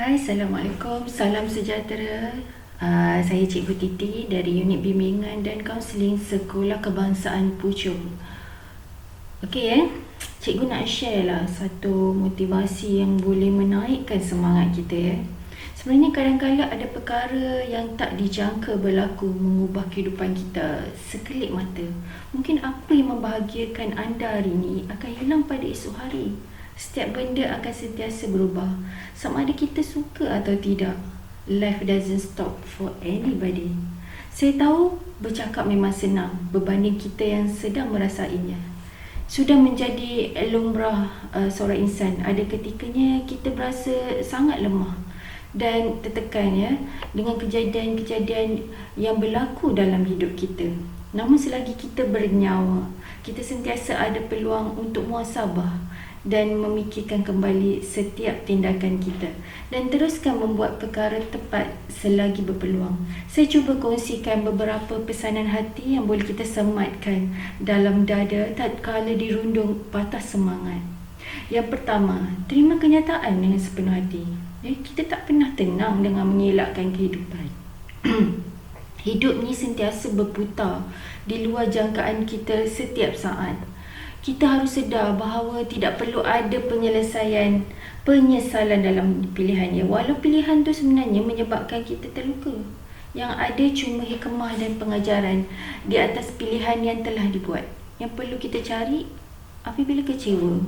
Hai, Assalamualaikum. Salam sejahtera. Saya Cikgu Titi dari Unit Bimbingan dan Kaunseling Sekolah Kebangsaan Puchong. Okey Cikgu nak share lah satu motivasi yang boleh menaikkan semangat kita Sebenarnya kadang-kadang ada perkara yang tak dijangka berlaku mengubah kehidupan kita sekelip mata. Mungkin apa yang membahagiakan anda hari ini akan hilang pada esok hari. Setiap benda akan sentiasa berubah. Sama ada kita suka atau tidak. Life doesn't stop for anybody. Saya tahu bercakap memang senang berbanding kita yang sedang merasainya. Sudah menjadi lumrah seorang insan. Ada ketikanya kita berasa sangat lemah dan tertekan dengan kejadian-kejadian yang berlaku dalam hidup kita. Namun selagi kita bernyawa, kita sentiasa ada peluang untuk muhasabah dan memikirkan kembali setiap tindakan kita dan teruskan membuat perkara tepat selagi berpeluang. Saya cuba kongsikan beberapa pesanan hati yang boleh kita sematkan dalam dada tatkala dirundung patah semangat. Yang pertama, terima kenyataan dengan sepenuh hati. Kita tak pernah tenang dengan mengelakkan kehidupan. Hidup ni sentiasa berputar di luar jangkaan kita setiap saat. Kita harus sedar bahawa tidak perlu ada penyesalan dalam pilihannya. Walau pilihan tu sebenarnya menyebabkan kita terluka. Yang ada cuma hikmah dan pengajaran di atas pilihan yang telah dibuat. Yang perlu kita cari apabila kecewa.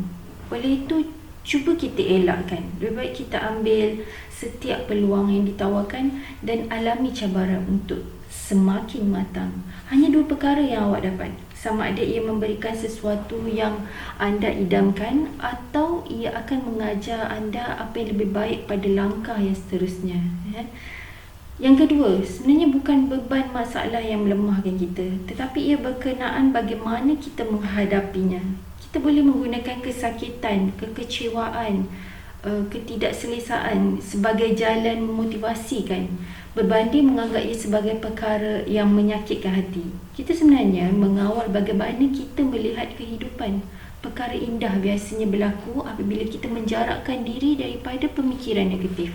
Oleh itu, cuba kita elakkan. Lebih baik kita ambil setiap peluang yang ditawarkan dan alami cabaran untuk semakin matang. Hanya dua perkara yang awak dapat. Sama ada ia memberikan sesuatu yang anda idamkan atau ia akan mengajar anda apa yang lebih baik pada langkah yang seterusnya. Yang kedua, sebenarnya bukan beban masalah yang melemahkan kita, tetapi ia berkenaan bagaimana kita menghadapinya. Kita boleh menggunakan kesakitan, kekecewaan, ketidakselesaan sebagai jalan memotivasikan berbanding menganggap ia sebagai perkara yang menyakitkan hati. Kita sebenarnya mengawal bagaimana kita melihat kehidupan. Perkara indah biasanya berlaku apabila kita menjarakkan diri daripada pemikiran negatif.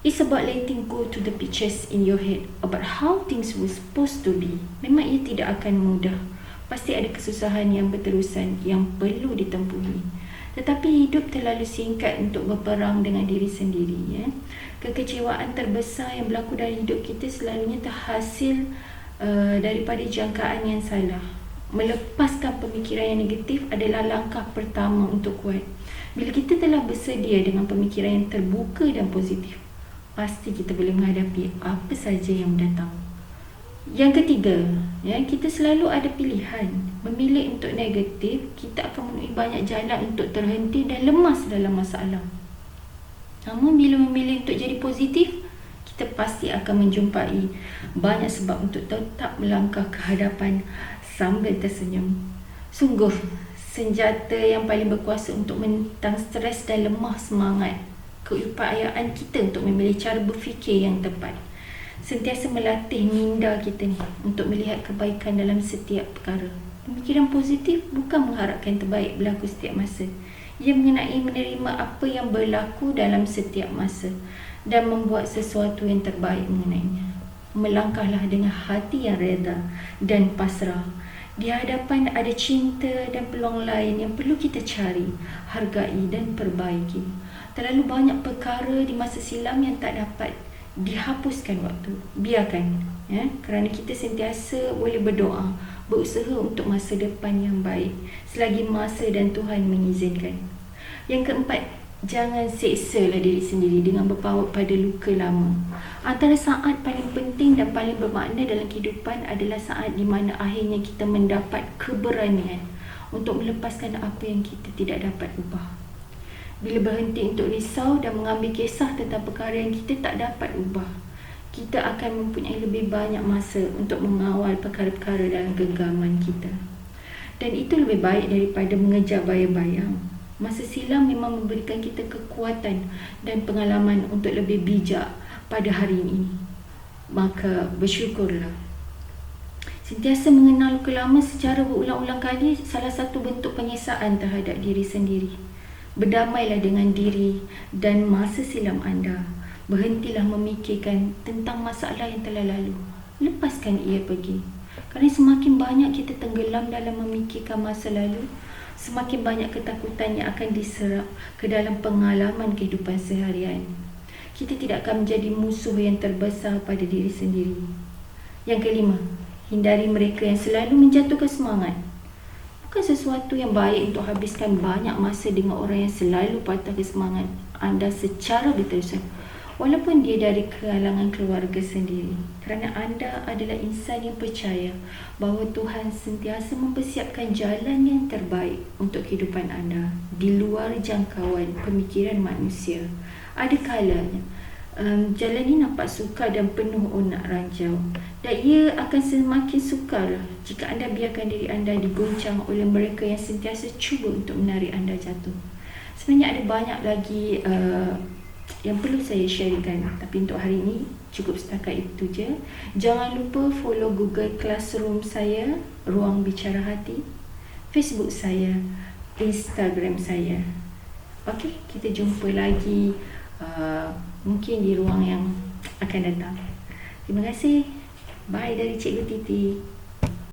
It's about letting go to the pictures in your head about how things were supposed to be. Memang ia tidak akan mudah. Pasti ada kesusahan yang berterusan yang perlu ditempuhi. Tetapi hidup terlalu singkat untuk berperang dengan diri sendiri. Kekecewaan terbesar yang berlaku dalam hidup kita selalunya terhasil daripada jangkaan yang salah. Melepaskan pemikiran yang negatif adalah langkah pertama untuk kuat. Bila kita telah bersedia dengan pemikiran yang terbuka dan positif, pasti kita boleh menghadapi apa saja yang datang. Yang ketiga, kita selalu ada pilihan. Memilih untuk negatif, kita akan menemui banyak jalan untuk terhenti dan lemas dalam masalah. Namun bila memilih untuk jadi positif, kita pasti akan menjumpai banyak sebab untuk tetap melangkah ke hadapan sambil tersenyum. Sungguh, senjata yang paling berkuasa untuk menentang stres dan lemah semangat. Keupayaan kita untuk memilih cara berfikir yang tepat. Sentiasa melatih minda kita untuk melihat kebaikan dalam setiap perkara. Pemikiran positif bukan mengharapkan terbaik berlaku setiap masa. Ia mengenai menerima apa yang berlaku dalam setiap masa dan membuat sesuatu yang terbaik mengenainya. Melangkahlah dengan hati yang reda dan pasrah. Di hadapan ada cinta dan peluang lain yang perlu kita cari, hargai dan perbaiki. Terlalu banyak perkara di masa silam yang tak dapat dihapuskan waktu. Biarkan, kerana kita sentiasa boleh berdoa, berusaha untuk masa depan yang baik selagi masa dan Tuhan mengizinkan. Yang keempat, jangan seksalah diri sendiri dengan berpaut pada luka lama. Antara saat paling penting dan paling bermakna dalam kehidupan adalah saat di mana akhirnya kita mendapat keberanian untuk melepaskan apa yang kita tidak dapat ubah. Bila berhenti untuk risau dan mengambil kisah tentang perkara yang kita tak dapat ubah, kita akan mempunyai lebih banyak masa untuk mengawal perkara-perkara dalam genggaman kita. Dan itu lebih baik daripada mengejar bayang-bayang. Masa silam memang memberikan kita kekuatan dan pengalaman untuk lebih bijak pada hari ini. Maka bersyukurlah. Sentiasa mengenal luka lama secara berulang-ulang kali salah satu bentuk penyiksaan terhadap diri sendiri. Berdamailah dengan diri dan masa silam anda. Berhentilah memikirkan tentang masalah yang telah lalu. Lepaskan ia pergi. Kerana semakin banyak kita tenggelam dalam memikirkan masa lalu, semakin banyak ketakutan yang akan diserap ke dalam pengalaman kehidupan seharian. Kita tidak akan menjadi musuh yang terbesar pada diri sendiri. Yang kelima, hindari mereka yang selalu menjatuhkan semangat. Bukan sesuatu yang baik untuk habiskan banyak masa dengan orang yang selalu patahkan semangat anda secara berterusan, walaupun dia dari kalangan keluarga sendiri, kerana anda adalah insan yang percaya bahawa Tuhan sentiasa mempersiapkan jalan yang terbaik untuk kehidupan anda di luar jangkauan pemikiran manusia. Ada kalanya jalan ini nampak sukar dan penuh onak ranjau, dan ia akan semakin sukar jika anda biarkan diri anda diguncang oleh mereka yang sentiasa cuba untuk menarik anda jatuh. Sebenarnya ada banyak lagi yang perlu saya sharekan, tapi untuk hari ini cukup setakat itu je. Jangan lupa follow Google Classroom saya, Ruang Bicara Hati, Facebook saya, Instagram saya. Okey, kita jumpa lagi mungkin di ruang yang akan datang. Terima kasih. Bye dari Cikgu Titi.